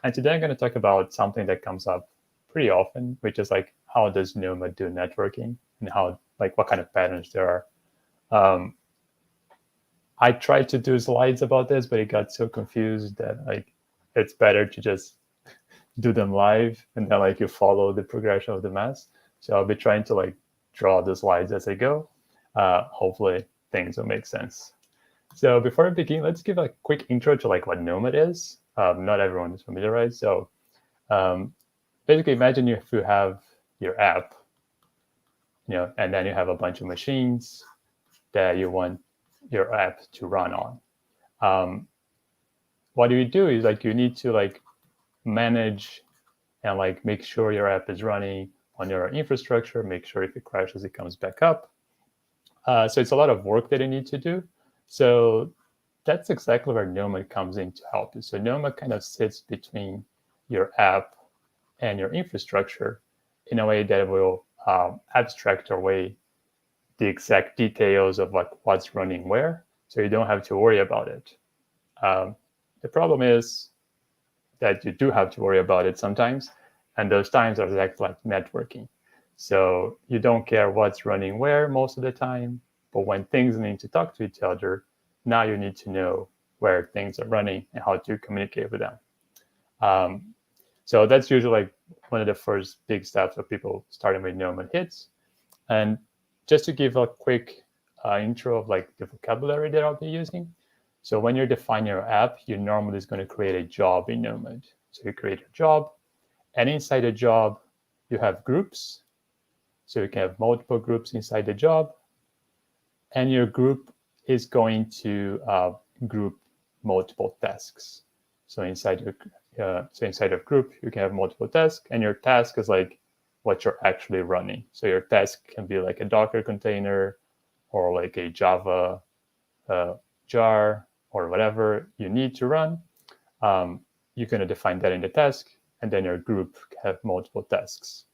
And today I'm going to talk about something that comes up pretty often, which is like, how does Nomad do networking and how, like, what kind of patterns there are. I tried to do slides about this, but it got so confused that like it's better to just do them live and then like you follow the progression of the mass. So I'll be trying to like draw the slides as I go. Hopefully things will make sense. So before I begin, let's give a quick intro to like what Nomad is. Not everyone is familiarized. So basically imagine if you have your app, and then you have a bunch of machines that you want your app to run on. What you do is like you need to like manage and like make sure your app is running on your infrastructure, make sure if it crashes, it comes back up. So it's a lot of work that you need to do. So that's exactly where Nomad comes in to help you. So Nomad kind of sits between your app and your infrastructure in a way that will abstract away the exact details of what's running where, so you don't have to worry about it. The problem is that you do have to worry about it sometimes, and those times are like networking. So you don't care what's running where most of the time, but when things need to talk to each other, now you need to know where things are running and how to communicate with them. So that's usually like one of the first big steps of people starting with Nomad hits. And just to give a quick intro of like the vocabulary that I'll be using. So when you're defining your app, you normally is going to create a job in Nomad. So you create a job, and inside a job, you have groups. So you can have multiple groups inside the job, and your group is going to group multiple tasks. So inside of group, you can have multiple tasks, and your task is like what you're actually running. So your task can be like a Docker container or like a Java jar or whatever you need to run. You're going to define that in the task, and then your group can have multiple tasks.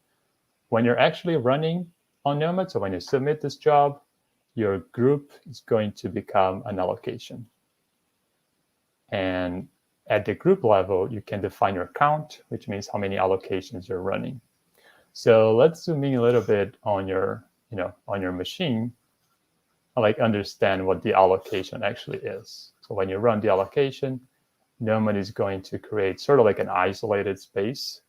When you're actually running on Nomad, so when you submit this job, your group is going to become an allocation. And at the group level, you can define your count, which means how many allocations you're running. So let's zoom in a little bit on your machine, like understand what the allocation actually is. So when you run the allocation, Nomad is going to create sort of like an isolated space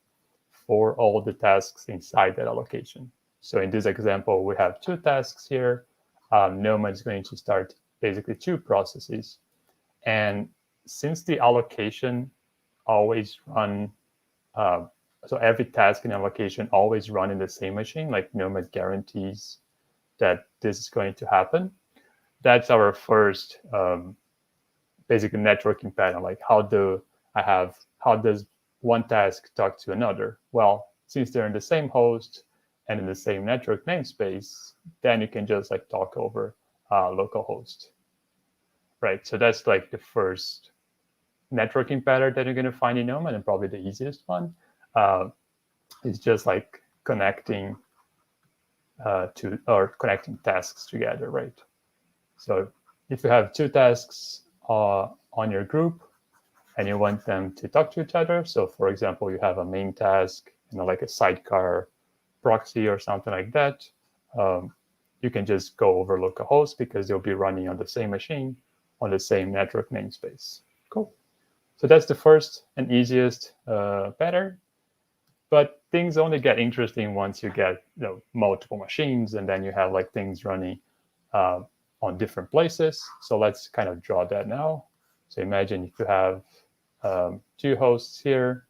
for all the tasks inside that allocation. So in this example, we have two tasks here. Nomad is going to start basically two processes. And since the allocation always run, so every task in allocation always run in the same machine, like Nomad guarantees that this is going to happen. That's our first basic networking pattern. Like how does one task talk to another? Well, since they're in the same host and in the same network namespace, then you can just like talk over localhost, right? So that's like the first networking pattern that you're going to find in Nomad, and probably the easiest one. It's just like connecting connecting tasks together, right? So if you have two tasks on your group and you want them to talk to each other, so for example, you have a main task and like a sidecar proxy or something like that, you can just go over localhost because they'll be running on the same machine on the same network namespace. Cool. So that's the first and easiest pattern. But things only get interesting once you get multiple machines, and then you have like things running on different places. So let's kind of draw that now. So imagine if you have two hosts here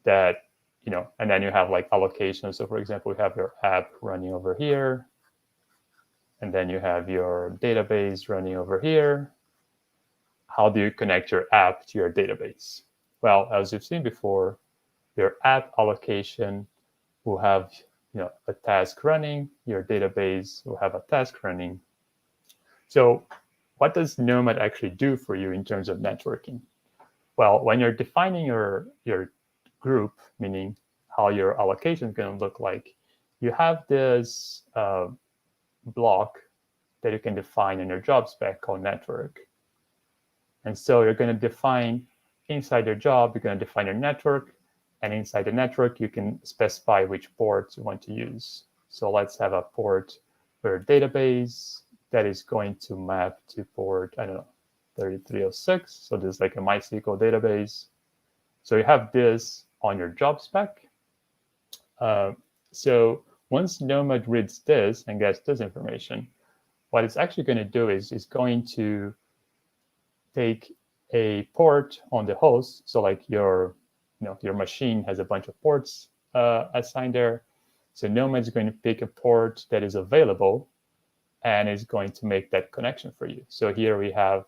that, and then you have like allocations. So for example, we have your app running over here, and then you have your database running over here. How do you connect your app to your database? Well, as you've seen before, your app allocation will have a task running, your database will have a task running. So what does Nomad actually do for you in terms of networking? Well, when you're defining your group, meaning how your allocation is going to look like, you have this block that you can define in your job spec called network. And so you're going to define inside your job, you're going to define your network. And inside the network, you can specify which ports you want to use. So let's have a port for a database that is going to map to port, I don't know, 3306. So this is like a MySQL database. So you have this on your job spec. So once Nomad reads this and gets this information, what it's actually going to do is it's going to take a port on the host. So like your machine has a bunch of ports assigned there. So Nomad is going to pick a port that is available and is going to make that connection for you. So here we have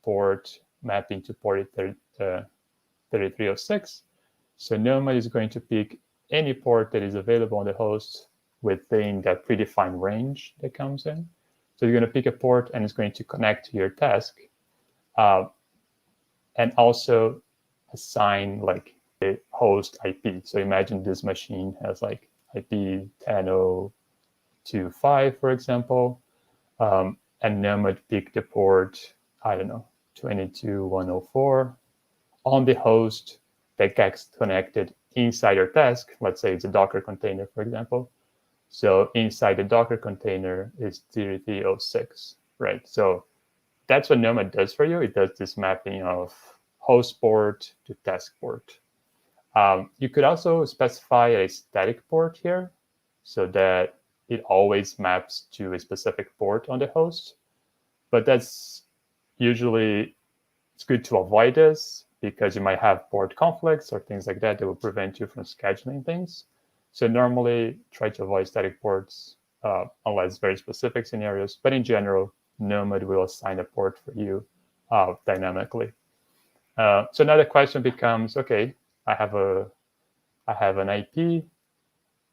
port mapping to port 3306. So Nomad is going to pick any port that is available on the host within that predefined range that comes in. So you're going to pick a port and it's going to connect to your task and also assign like a host IP. So imagine this machine has like IP 10025, for example, and Nomad picked the port, I don't know, 22104 on the host that gets connected inside your task. Let's say it's a Docker container, for example. So inside the Docker container is 3306, right? So that's what Nomad does for you. It does this mapping of host port to task port. You could also specify a static port here so that it always maps to a specific port on the host. But that's usually, it's good to avoid this because you might have port conflicts or things like that that will prevent you from scheduling things. So normally try to avoid static ports unless very specific scenarios. But in general, Nomad will assign a port for you dynamically. So now the question becomes, okay, I have an IP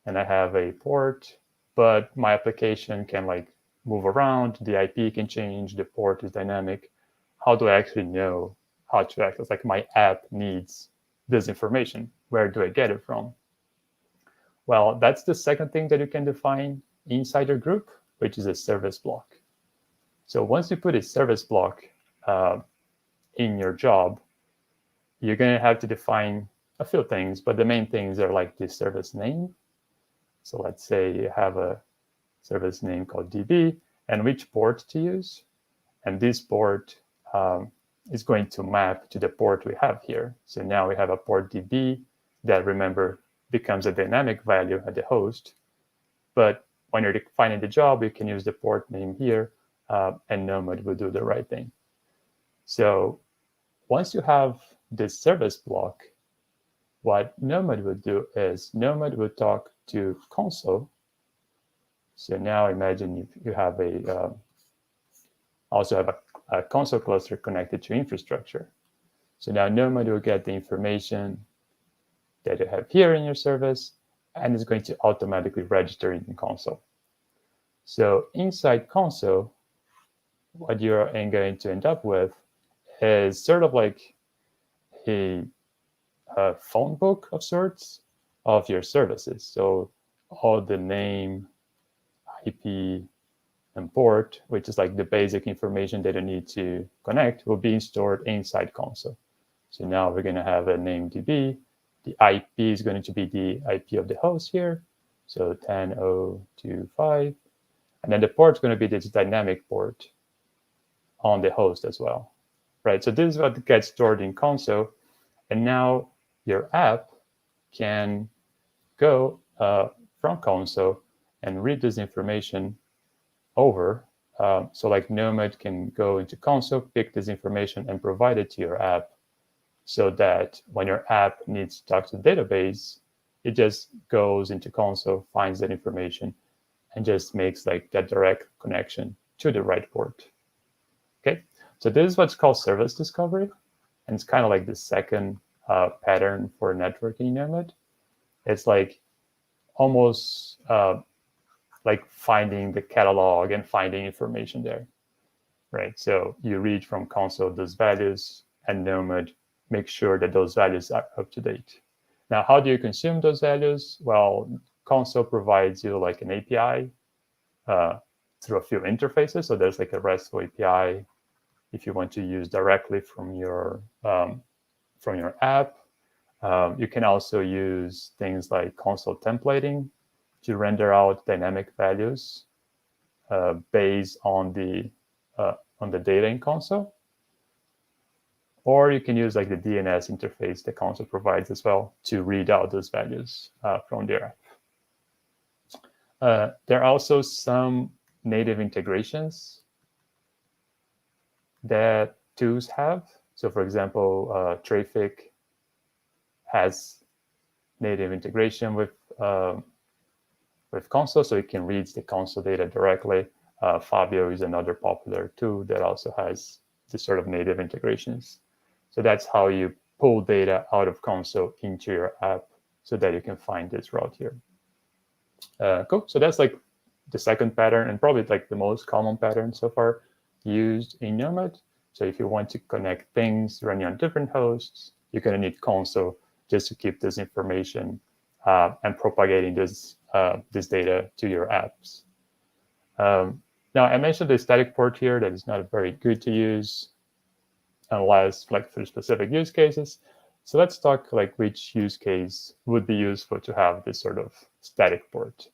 and I have a port, but my application can like move around, the IP can change, the port is dynamic. How do I actually know how to access? Like my app needs this information. Where do I get it from? Well, that's the second thing that you can define inside your group, which is a service block. So once you put a service block in your job, you're going to have to define a few things, but the main things are like the service name. So let's say you have a service name called DB and which port to use. And this port is going to map to the port we have here. So now we have a port DB that, remember, becomes a dynamic value at the host. But when you're defining the job, you can use the port name here, and Nomad will do the right thing. So once you have this service block, what Nomad will do is Nomad will talk to console. So now imagine you have also have a console cluster connected to infrastructure. So now Nomad will get the information that you have here in your service, and is going to automatically register in console. So inside console, what you're going to end up with is sort of like a phone book of sorts of your services. So all the name, IP, and port, which is like the basic information that you need to connect, will be stored inside console. So now we're going to have a name DB. The IP is going to be the IP of the host here, so 10025. And then the port is going to be this dynamic port on the host as well, right? So this is what gets stored in console. And now your app can go from console and read this information over. So like Nomad can go into console, pick this information, and provide it to your app, so that when your app needs to talk to the database, it just goes into console, finds that information, and just makes like that direct connection to the right port. Okay, so this is what's called service discovery, and it's kind of like the second pattern for networking Nomad. It's like almost like finding the catalog and finding information there, right? So you read from console those values, and Nomad make sure that those values are up to date. Now, how do you consume those values? Well, console provides you like an API through a few interfaces. So there's like a RESTful API if you want to use directly from your from your app. You can also use things like console templating to render out dynamic values based on the data in console. Or you can use like the DNS interface that console provides as well to read out those values from their app. There are also some native integrations that tools have. So for example, Trafic has native integration with console, so it can read the console data directly. Fabio is another popular tool that also has this sort of native integrations. So that's how you pull data out of console into your app so that you can find this route here. Cool. So that's like the second pattern and probably like the most common pattern so far used in Nomad. So if you want to connect things running on different hosts, you're going to need console just to keep this information and propagating this data to your apps. Now, I mentioned the static port here that is not very good to use unless like for specific use cases. So let's talk like which use case would be useful to have this sort of static port.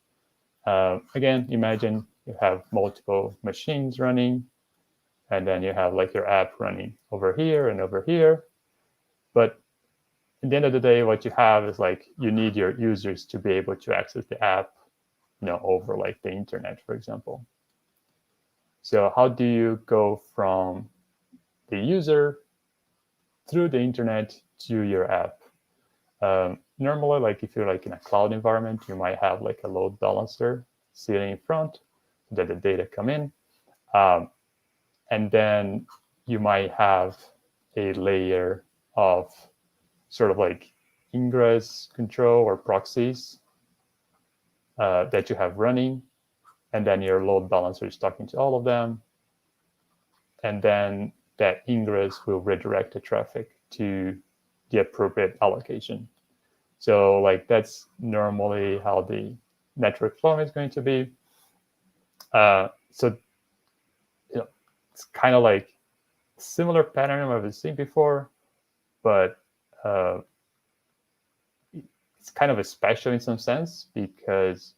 Again, imagine you have multiple machines running, and then you have like your app running over here and over here. But at the end of the day, what you have is like you need your users to be able to access the app, over like the internet, for example. So how do you go from the user through the internet to your app? Normally, like if you're like in a cloud environment, you might have like a load balancer sitting in front so that the data come in. And then you might have a layer of sort of like ingress control or proxies that you have running. And then your load balancer is talking to all of them. And then that ingress will redirect the traffic to the appropriate allocation. So like that's normally how the network flow is going to be. So it's kind of like similar pattern I've seen before, but it's kind of special in some sense because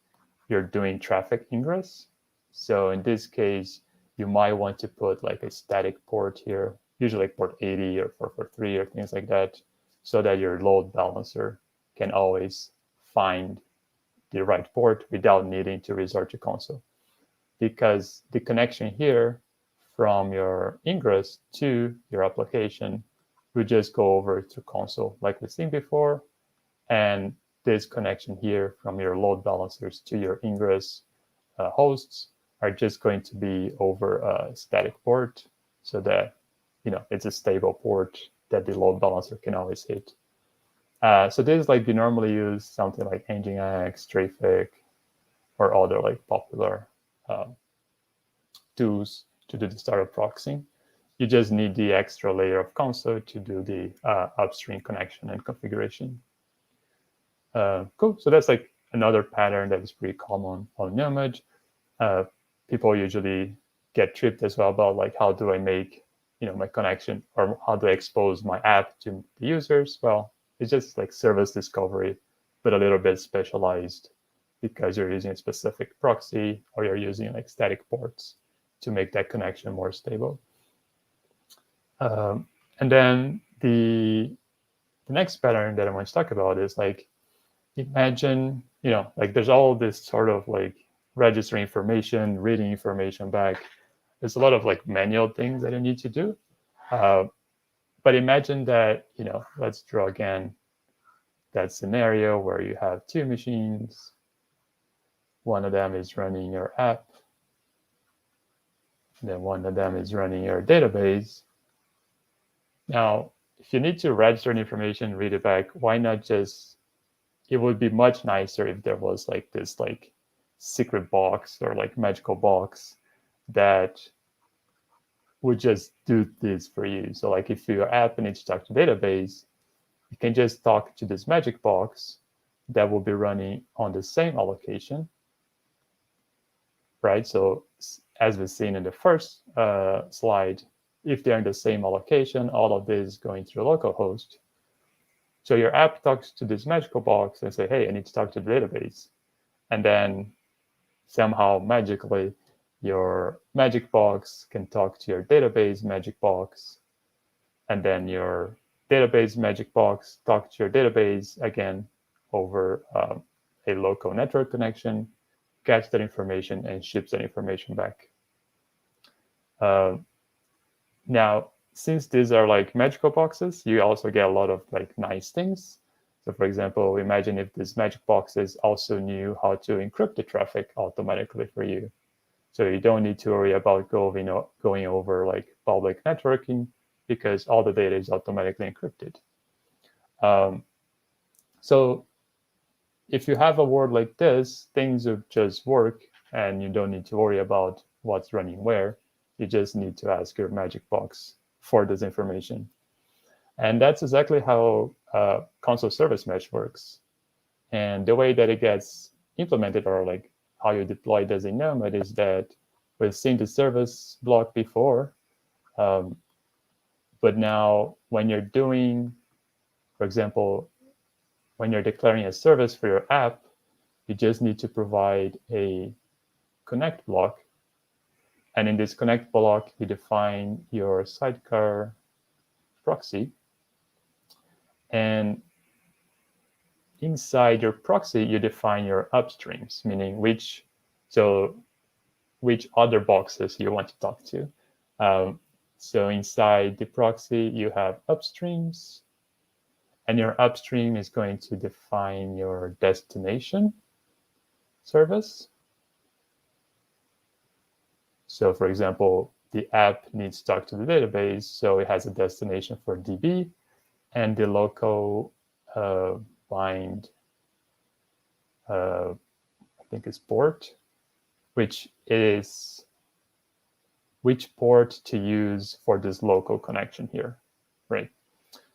you're doing traffic ingress. So in this case, you might want to put like a static port here, usually like port 80 or 443 or things like that, so that your load balancer can always find the right port without needing to resort to console. Because the connection here from your ingress to your application will just go over to console like we've seen before. And this connection here from your load balancers to your ingress hosts are just going to be over a static port so that it's a stable port that the load balancer can always hit. So this is like you normally use something like Nginx, Trafic, or other like popular tools to do the startup proxying. You just need the extra layer of console to do the upstream connection and configuration. Cool. So that's like another pattern that is pretty common on Nomad. People usually get tripped as well about like how do I make my connection, or how do I expose my app to the users? Well, it's just like service discovery, but a little bit specialized because you're using a specific proxy or you're using like static ports to make that connection more stable. And then the next pattern that I want to talk about is like, imagine, like there's all this sort of like registering information, reading information back. There's a lot of like manual things that you need to do. But imagine that, let's draw again that scenario where you have two machines. One of them is running your app. Then one of them is running your database. Now, if you need to register information, read it back, why not just, it would be much nicer if there was like this like secret box or like magical box that would just do this for you. So like if your app needs to talk to database, you can just talk to this magic box that will be running on the same allocation, right? So as we've seen in the first slide, if they're in the same allocation, all of this is going through localhost. So your app talks to this magical box and say, hey, I need to talk to the database. And then somehow magically, your magic box can talk to your database magic box. And then your database magic box talks to your database again over a local network connection, gets that information and ships that information back. Now, since these are like magical boxes, you also get a lot of like nice things. So for example, imagine if these magic boxes also knew how to encrypt the traffic automatically for you. So you don't need to worry about going over like public networking because all the data is automatically encrypted. So if you have a world like this, things will just work and you don't need to worry about what's running where. You just need to ask your magic box for this information. And that's exactly how console service mesh works. And the way that it gets implemented, or like how you deploy this in Nomad, is that we've seen the service block before. But now when you're doing, for example, when you're declaring a service for your app, you just need to provide a connect block. And in this connect block, you define your sidecar proxy. And inside your proxy, you define your upstreams, meaning which other boxes you want to talk to. So inside the proxy, you have upstreams, and your upstream is going to define your destination service. So for example, the app needs to talk to the database, so it has a destination for DB, and the local bind, I think is port, which is which port to use for this local connection here, right?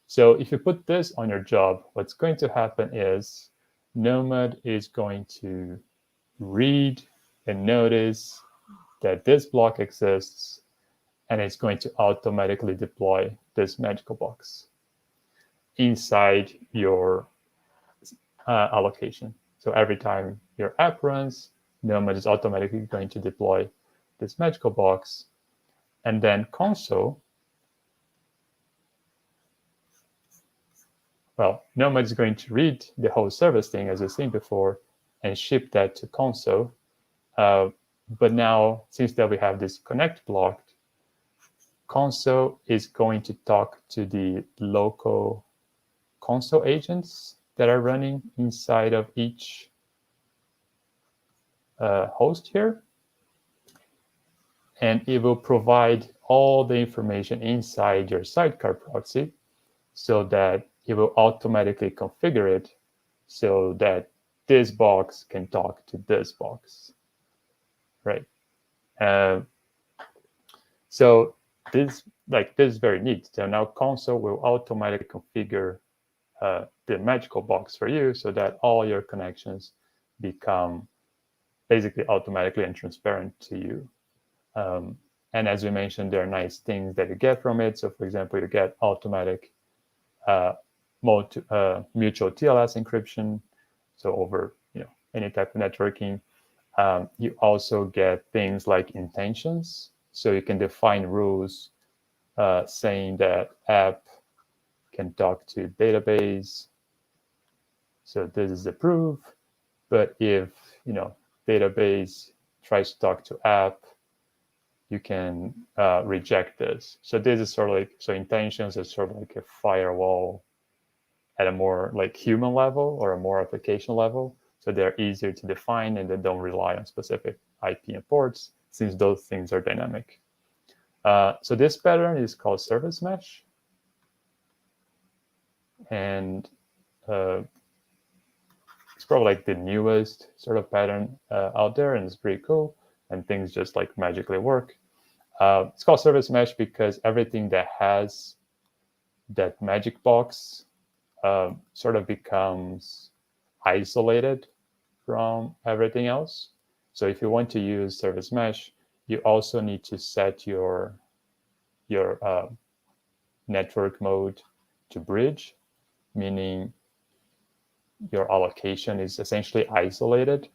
So if you put this on your job, what's going to happen is Nomad is going to read and notice that this block exists, and it's going to automatically deploy this magical box inside your allocation. So every time your app runs, Nomad is automatically going to deploy this magical box. And then console, well, Nomad is going to read the whole service thing, as we've seen before, and ship that to console. But now, since that we have this connect block, console is going to talk to the local console agents that are running inside of each host here. And it will provide all the information inside your sidecar proxy so that it will automatically configure it so that this box can talk to this box, right? So this is very neat. So now console will automatically configure the magical box for you so that all your connections become basically automatically and transparent to you. And as we mentioned, there are nice things that you get from it. So for example, you get automatic mutual TLS encryption. So over any type of networking. You also get things like intentions. So you can define rules saying that app can talk to database. So this is approved. But if database tries to talk to app, you can reject this. So this is sort of like, so intentions is sort of like a firewall at a more like human level or a more application level. So they're easier to define and they don't rely on specific IP and ports since those things are dynamic. So this pattern is called service mesh. And it's probably like the newest sort of pattern out there, and it's pretty cool. And things just like magically work. It's called service mesh because everything that has that magic box sort of becomes isolated from everything else. So if you want to use service mesh, you also need to set your network mode to bridge. meaning your allocation is essentially isolated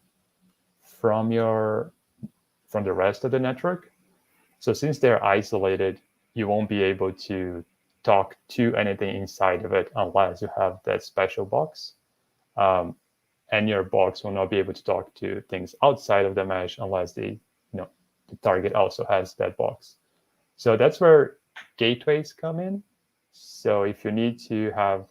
from the rest of the network. So since they're isolated, you won't be able to talk to anything inside of it unless you have that special box. And your box will not be able to talk to things outside of the mesh unless the target also has that box. So that's where gateways come in. So if you need to have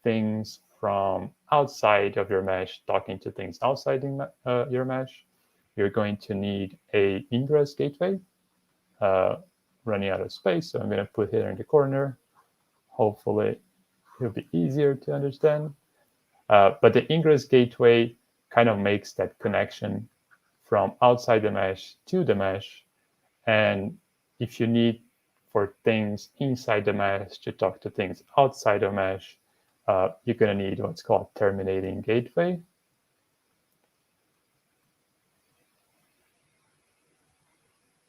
things from outside of your mesh talking to things outside your mesh, you're going to need a Ingress Gateway running out of space. So I'm going to put here in the corner. Hopefully it'll be easier to understand. But the Ingress Gateway kind of makes that connection from outside the mesh to the mesh. And if you need for things inside the mesh to talk to things outside the mesh, you're going to need what's called terminating gateway.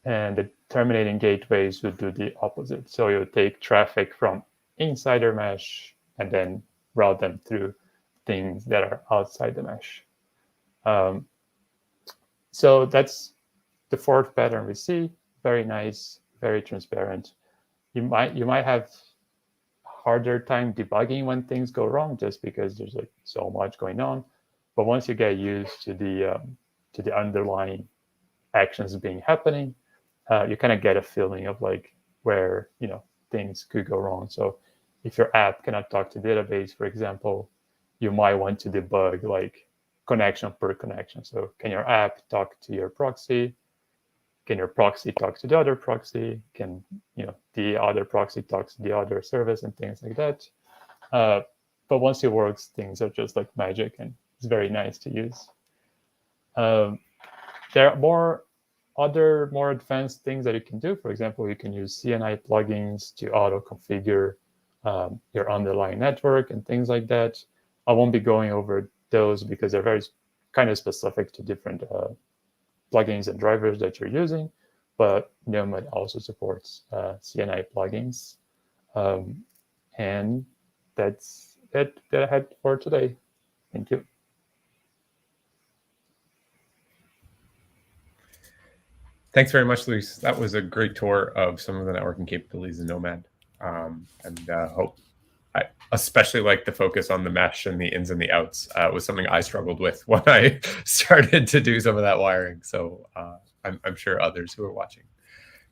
And the terminating gateways would do the opposite. So you'll take traffic from inside your mesh and then route them through things that are outside the mesh. So that's the fourth pattern we see. Very nice, very transparent. You might have harder time debugging when things go wrong, just because there's like so much going on. But once you get used to the underlying actions being happening, you kind of get a feeling of like where things could go wrong. So if your app cannot talk to database, for example, you might want to debug like connection per connection. So can your app talk to your proxy? Can your proxy talk to the other proxy? Can the other proxy talk to the other service and things like that? But once it works, things are just like magic, and it's very nice to use. There are other more advanced things that you can do. For example, you can use CNI plugins to auto-configure your underlying network and things like that. I won't be going over those because they're very kind of specific to different plugins and drivers that you're using, but Nomad also supports CNI plugins. And that's it that I had for today. Thank you. Thanks very much, Luis. That was a great tour of some of the networking capabilities in Nomad. I especially like the focus on the mesh and the ins and the outs. Was something I struggled with when I started to do some of that wiring. So I'm sure others who are watching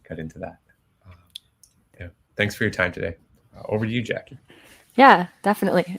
got into that. Yeah. Thanks for your time today. Over to you, Jackie. Yeah, definitely.